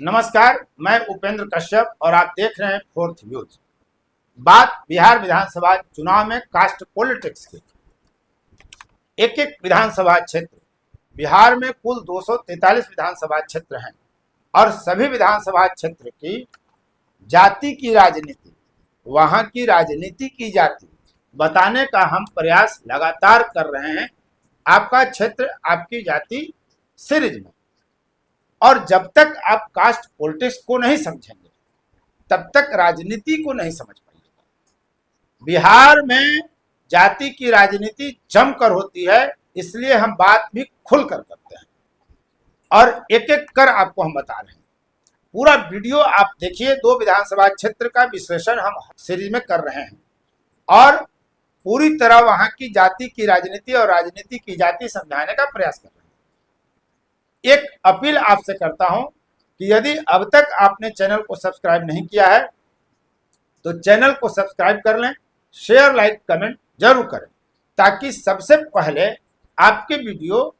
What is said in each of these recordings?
नमस्कार, मैं उपेंद्र कश्यप और आप देख रहे हैं फोर्थ व्यूज। बात बिहार विधानसभा चुनाव में कास्ट पॉलिटिक्स की। एक एक विधानसभा क्षेत्र, बिहार में कुल 243 विधानसभा क्षेत्र हैं और सभी विधानसभा क्षेत्र की जाति की राजनीति, वहां की राजनीति की जाति बताने का हम प्रयास लगातार कर रहे हैं। आपका क्षेत्र आपकी जाति सीरीज में। और जब तक आप कास्ट पॉलिटिक्स को नहीं समझेंगे तब तक राजनीति को नहीं समझ पाएंगे। बिहार में जाति की राजनीति जमकर होती है, इसलिए हम बात भी खुलकर करते हैं और एक एक कर आपको हम बता रहे हैं। पूरा वीडियो आप देखिए। 2 विधानसभा क्षेत्र का विश्लेषण हम सीरीज में कर रहे हैं और पूरी तरह वहां की जाति की राजनीति और राजनीति की जाति समझाने का प्रयास कर रहे हैं। एक अपील आपसे करता हूं कि यदि अब तक आपने चैनल को सब्सक्राइब नहीं किया है तो चैनल को सब्सक्राइब कर लें, शेयर लाइक कमेंट जरूर करें ताकि सबसे पहले आपके वीडियो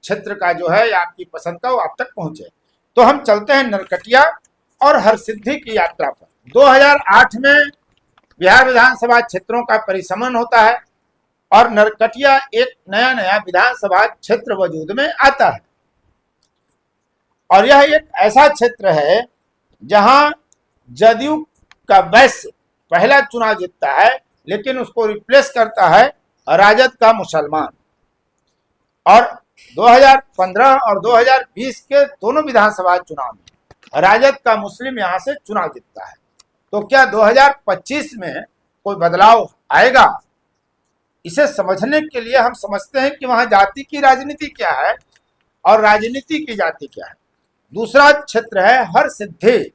क्षेत्र का जो है या आपकी पसंद का वो आप तक पहुंचे। तो हम चलते हैं नरकटिया और हरसिद्धि की यात्रा पर। 2008 में बिहार विधानसभा क्षेत्रों का परिसमन होता है और नरकटिया एक नया विधानसभा क्षेत्र वजूद में आता है और यह एक ऐसा क्षेत्र है जहां जदयू का वैश्य पहला चुनाव जीतता है, लेकिन उसको रिप्लेस करता है राजद का मुसलमान। और 2015 और 2020 के दोनों विधानसभा चुनाव में राजद का मुस्लिम यहां से चुनाव जीतता है। तो क्या 2025 में कोई बदलाव आएगा? इसे समझने के लिए हम समझते हैं कि वहां जाति की राजनीति क्या है और राजनीति की जाति क्या है। दूसरा क्षेत्र है हरसिद्धि।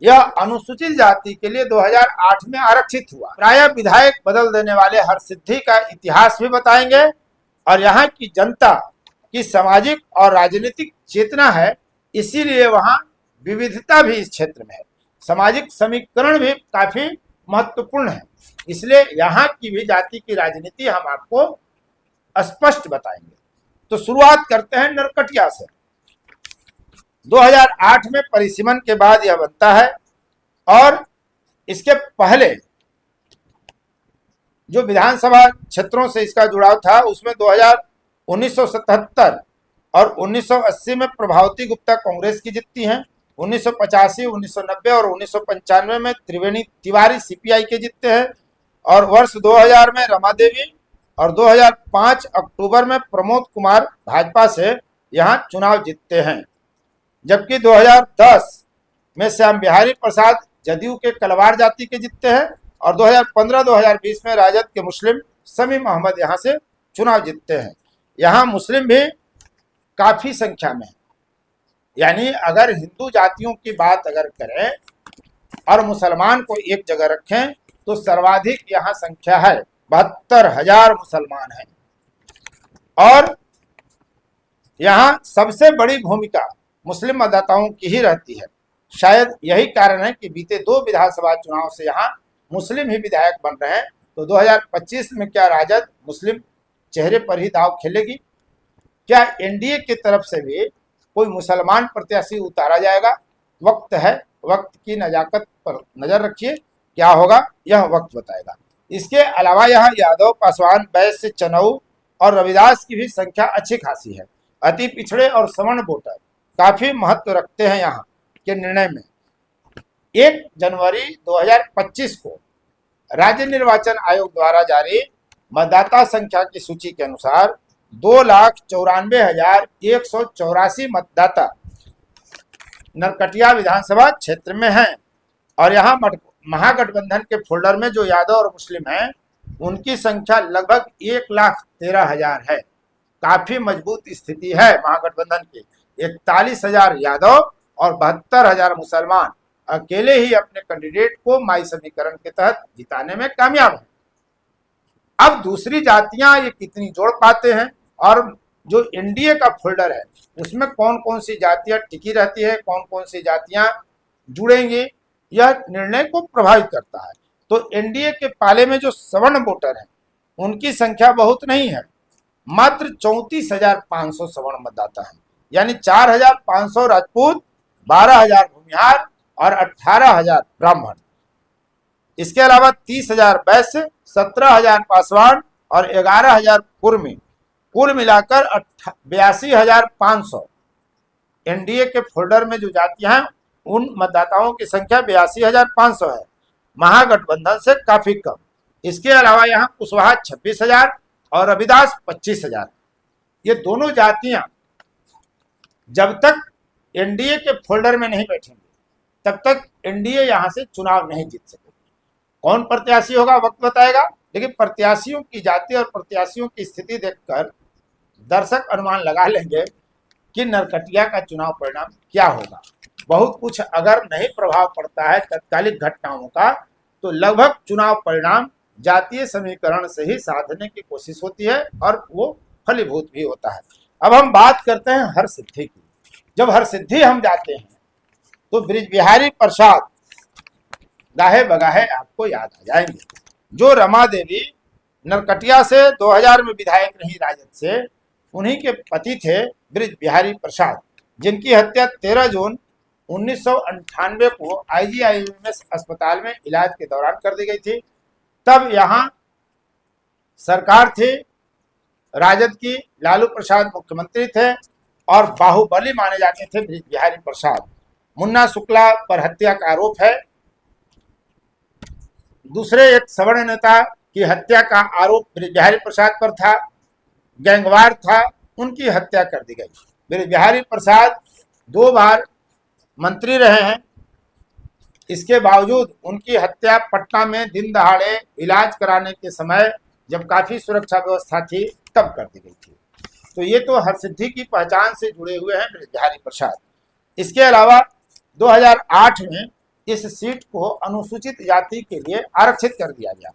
यह अनुसूचित जाति के लिए 2008 में आरक्षित हुआ। प्राय विधायक बदल देने वाले हरसिद्धि का इतिहास भी बताएंगे और यहाँ की जनता की सामाजिक और राजनीतिक चेतना है, इसीलिए वहाँ विविधता भी इस क्षेत्र में है। सामाजिक समीकरण भी काफी महत्वपूर्ण है, इसलिए यहाँ की भी जाति की राजनीति हम आपको स्पष्ट बताएंगे। तो शुरुआत करते हैं नरकटिया से। 2008 में परिसीमन के बाद यह बनता है और इसके पहले जो विधानसभा क्षेत्रों से इसका जुड़ाव था उसमें 1977 और 1980 में प्रभावती गुप्ता कांग्रेस की जीतती हैं। 1985, 1990 और 1995 में त्रिवेणी तिवारी सीपीआई के जीतते हैं और वर्ष 2000 में रमा देवी और 2005 अक्टूबर में प्रमोद कुमार भाजपा से यहां चुनाव जीतते हैं। जबकि 2010 में श्याम बिहारी प्रसाद जदयू के कलवार जाति के जीतते हैं और 2015-2020 में राजद के मुस्लिम समीम अहमद यहां से चुनाव जीतते हैं। यहां मुस्लिम भी काफी संख्या में है, यानी अगर हिंदू जातियों की बात अगर करें और मुसलमान को एक जगह रखें तो सर्वाधिक यहां संख्या है, 72,000 मुसलमान हैं। और यहां सबसे बड़ी भूमिका मुस्लिम मतदाताओं की ही रहती है। शायद यही कारण है कि बीते 2 विधानसभा चुनाव से यहाँ मुस्लिम ही विधायक बन रहे हैं। तो 2025 में क्या राजद मुस्लिम चेहरे पर ही दांव खेलेगी? क्या एनडीए की तरफ से भी कोई मुसलमान प्रत्याशी उतारा जाएगा? वक्त है, वक्त की नजाकत पर नजर रखिए, क्या होगा यह वक्त बताएगा। इसके अलावा यहाँ यादव, पासवान, वैश्य, चनऊ और रविदास की भी संख्या अच्छी खासी है। अति पिछड़े और सवर्ण वोटर काफी महत्व रखते हैं यहाँ के निर्णय में। 1 जनवरी 2025 को राज्य निर्वाचन आयोग द्वारा जारी मतदाता संख्या की सूची के अनुसार 2,94,184 मतदाता नरकटिया विधानसभा क्षेत्र में हैं और यहाँ महागठबंधन के फोल्डर में जो यादव और मुस्लिम हैं उनकी संख्या लगभग 1,13,000 है। काफी मजबूत स्थिति है महागठबंधन की। 41,000 यादव और 72,000 मुसलमान अकेले ही अपने कैंडिडेट को माई समीकरण के तहत जिताने में कामयाब है। अब दूसरी जातियां ये कितनी जोड़ पाते हैं और जो एनडीए का फोल्डर है उसमें कौन कौन सी जातियां टिकी रहती है, कौन कौन सी जातियां जुड़ेंगी, यह निर्णय को प्रभावित करता है। तो एनडीए के पाले में जो सवर्ण वोटर हैं उनकी संख्या बहुत नहीं है, मात्र 34,500 सवर्ण मतदाता हैं, यानी 4,500 राजपूत, 12,000 भूमिहार और 18,000 ब्राह्मण। इसके अलावा 30,000 वैश्य, 17,000 पासवान और 11,000 कुर्मी, कुल मिलाकर 82,500। एनडीए के फोल्डर में जो जातियां हैं उन मतदाताओं की संख्या 82,500 है, महागठबंधन से काफी कम। इसके अलावा यहाँ कुशवाहा 26,000 और रविदास 25,000। ये दोनों जातियां जब तक एनडीए के फोल्डर में नहीं बैठेंगे तब तक एनडीए यहां से चुनाव नहीं जीत सकेगी। कौन प्रत्याशी होगा वक्त बताएगा, लेकिन प्रत्याशियों की जाति और प्रत्याशियों की स्थिति देखकर दर्शक अनुमान लगा लेंगे कि नरकटिया का चुनाव परिणाम क्या होगा। बहुत कुछ अगर नहीं प्रभाव पड़ता है तत्कालिक घटनाओं का, तो लगभग चुनाव परिणाम जातीय समीकरण से ही साधने की कोशिश होती है और वो फलीभूत भी होता है। अब हम बात करते हैं हरसिद्धि की। जब हरसिद्धि हम जाते हैं तो बृजबिहारी प्रसाद गाहे बगाहे आपको याद आ जाएंगे। जो रमा देवी नरकटिया से 2000 में विधायक रही राजद से, उन्हीं के पति थे बृजबिहारी प्रसाद, जिनकी हत्या 13 जून 1998 को IGIMS अस्पताल में इलाज के दौरान कर दी गई थी। तब यहाँ सरकार थी राजद की, लालू प्रसाद मुख्यमंत्री थे और बाहुबली माने जाते थे बृजबिहारी प्रसाद। मुन्ना शुक्ला पर हत्या का आरोप है। दूसरे एक सवर्ण नेता की हत्या का आरोप बृजबिहारी प्रसाद पर था, गैंगवार था, उनकी हत्या कर दी गई। बृजबिहारी प्रसाद 2 बार मंत्री रहे हैं, इसके बावजूद उनकी हत्या पटना में दिन दहाड़े इलाज कराने के समय जब काफी सुरक्षा व्यवस्था थी तब कर दी गई थी। तो ये तो हरसिद्धि की पहचान से जुड़े हुए हैं बृजबिहारी प्रसाद। इसके अलावा 2008 में इस सीट को अनुसूचित जाति के लिए आरक्षित कर दिया गया।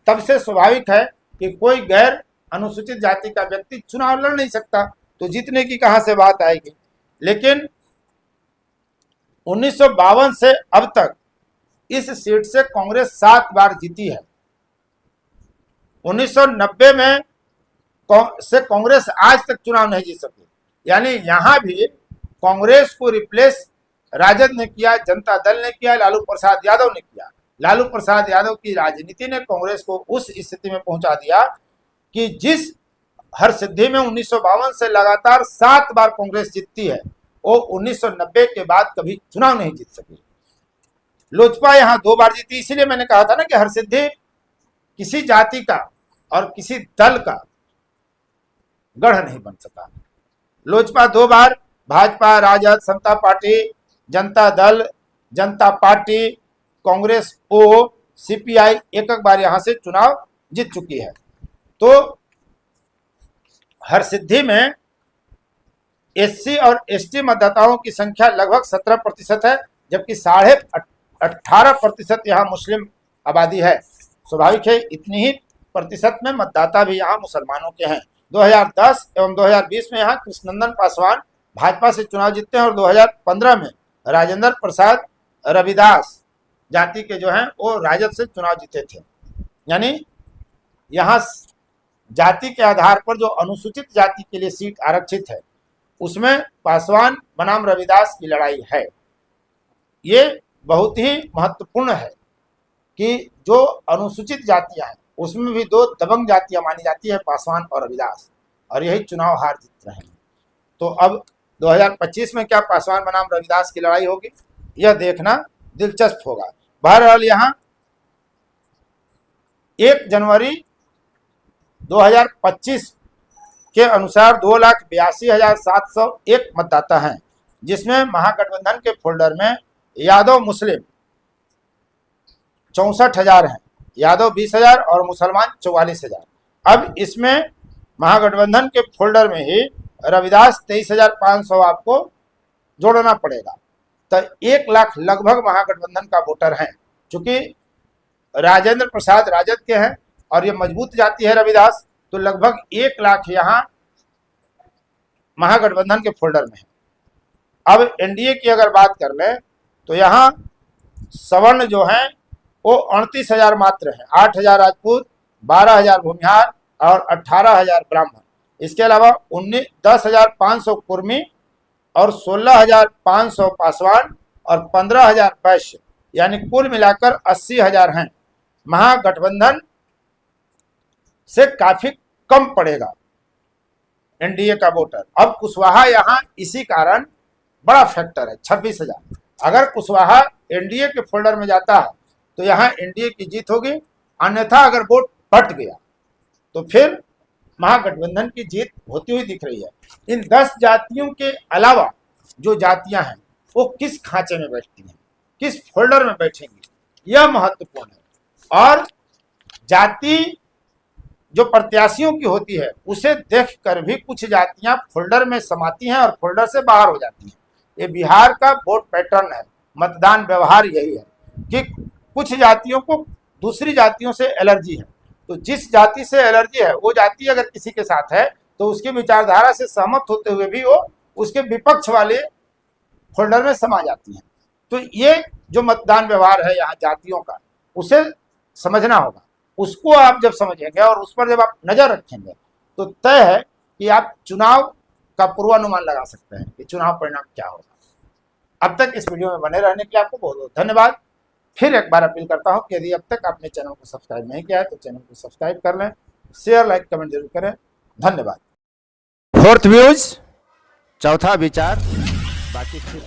तब से स्वाभाविक है कि कोई गैर अनुसूचित जाति का व्यक्ति चुनाव लड़ नहीं सकता, तो जीतने की कहां से बात आएगी। लेकिन 1952 से अब तक इस सीट से कांग्रेस 7 बार जीती है। 1990 में से कांग्रेस आज तक चुनाव नहीं जीत सकी। यानी यहां भी कांग्रेस को रिप्लेस राजद ने किया, जनता दल ने किया, लालू प्रसाद यादव ने किया। लालू प्रसाद यादव की राजनीति ने कांग्रेस को उस स्थिति में पहुंचा दिया कि जिस हरसिद्धि में 1952 से लगातार 7 बार कांग्रेस जीतती है, वो 1990 के बाद कभी चुनाव नहीं जीत सकी। लोजपा यहां 2 बार जीती। इसीलिए मैंने कहा था ना कि हरसिद्धि किसी जाति का और किसी दल का गढ़ नहीं बन सका। लोजपा 2 बार, भाजपा, राजद, समता पार्टी, जनता दल, जनता पार्टी, कांग्रेस ओ, सीपीआई एक बार यहां से चुनाव जीत चुकी है। तो हरसिद्धि में एससी और एसटी मतदाताओं की संख्या लगभग 17% है, जबकि 18.5% यहाँ मुस्लिम आबादी है। स्वाभाविक है इतनी ही प्रतिशत में मतदाता भी यहाँ मुसलमानों के हैं। 2010 एवं 2020 में यहाँ कृष्णनंदन पासवान भाजपा से चुनाव जीतते हैं और 2015 में राजेंद्र प्रसाद रविदास जाति के जो हैं वो राजद से चुनाव जीते थे। यानी यहाँ जाति के आधार पर जो अनुसूचित जाति के लिए सीट आरक्षित है उसमें पासवान बनाम रविदास की लड़ाई है। ये बहुत ही महत्वपूर्ण है कि जो अनुसूचित जातियां हैं उसमें भी 2 दबंग जातियां मानी जाती है, पासवान और रविदास, और यही चुनाव हार जीत रहे हैं। तो अब 2025 में क्या पासवान बनाम रविदास की लड़ाई होगी, यह देखना दिलचस्प होगा। बहरहाल यहाँ 1 जनवरी 2025 के अनुसार 2,82,701 मतदाता हैं, जिसमें महागठबंधन के फोल्डर में यादव मुस्लिम 64,000 हैं, यादव 20,000 और मुसलमान 44,000। अब इसमें महागठबंधन के फोल्डर में ही रविदास 23,500 आपको जोड़ना पड़ेगा। तो 1 लाख लगभग महागठबंधन का वोटर है। चूंकि राजेंद्र प्रसाद राजद के हैं और ये मजबूत जाति है रविदास, तो लगभग 1 लाख यहाँ महागठबंधन के फोल्डर में है। अब एनडीए की अगर बात कर लें तो यहाँ सवर्ण जो हैं वो 38,000 मात्र हैं। 8,000 राजपूत, 12,000 भूमिहार और 18,000 ब्राह्मण। इसके अलावा 10,500 कुर्मी और 16,500 पासवान और 15,000 वैश्य, यानी कुल मिलाकर 80,000 हैं। महागठबंधन से काफी कम पड़ेगा एनडीए का वोटर। अब कुशवाहा यहाँ इसी कारण बड़ा फैक्टर है, 26,000। अगर कुशवाहा एनडीए के फोल्डर में जाता है तो यहाँ एनडीए की जीत होगी, अन्यथा अगर वोट बट गया तो फिर महागठबंधन की जीत होती हुई दिख रही है। इन 10 जातियों के अलावा जो जातियां हैं वो किस खांचे में बैठती हैं, किस फोल्डर में बैठेंगी, यह महत्वपूर्ण है। और जाति जो प्रत्याशियों की होती है उसे देखकर भी कुछ जातियां फोल्डर में समाती हैं और फोल्डर से बाहर हो जाती हैं। ये बिहार का वोट पैटर्न है, मतदान व्यवहार यही है कि कुछ जातियों को दूसरी जातियों से एलर्जी है, तो जिस जाति से एलर्जी है वो जाति अगर किसी के साथ है तो उसकी विचारधारा से सहमत होते हुए भी वो उसके विपक्ष वाले फोल्डर में समा जाती हैं। तो ये जो मतदान व्यवहार है यहाँ जातियों का, उसे समझना होगा। उसको आप जब समझेंगे और उस पर जब आप नजर रखेंगे तो तय है कि आप चुनाव का पूर्वानुमान लगा सकते हैं कि चुनाव परिणाम क्या होगा। अब तक इस वीडियो में बने रहने के लिए आपको बहुत बहुत धन्यवाद। फिर एक बार अपील करता हूं कि यदि अब तक आपने चैनल को सब्सक्राइब नहीं किया है तो चैनल को सब्सक्राइब कर लें, शेयर लाइक कमेंट जरूर करें। धन्यवाद। फोर्थ व्यूज, चौथा विचार, बाकी फिर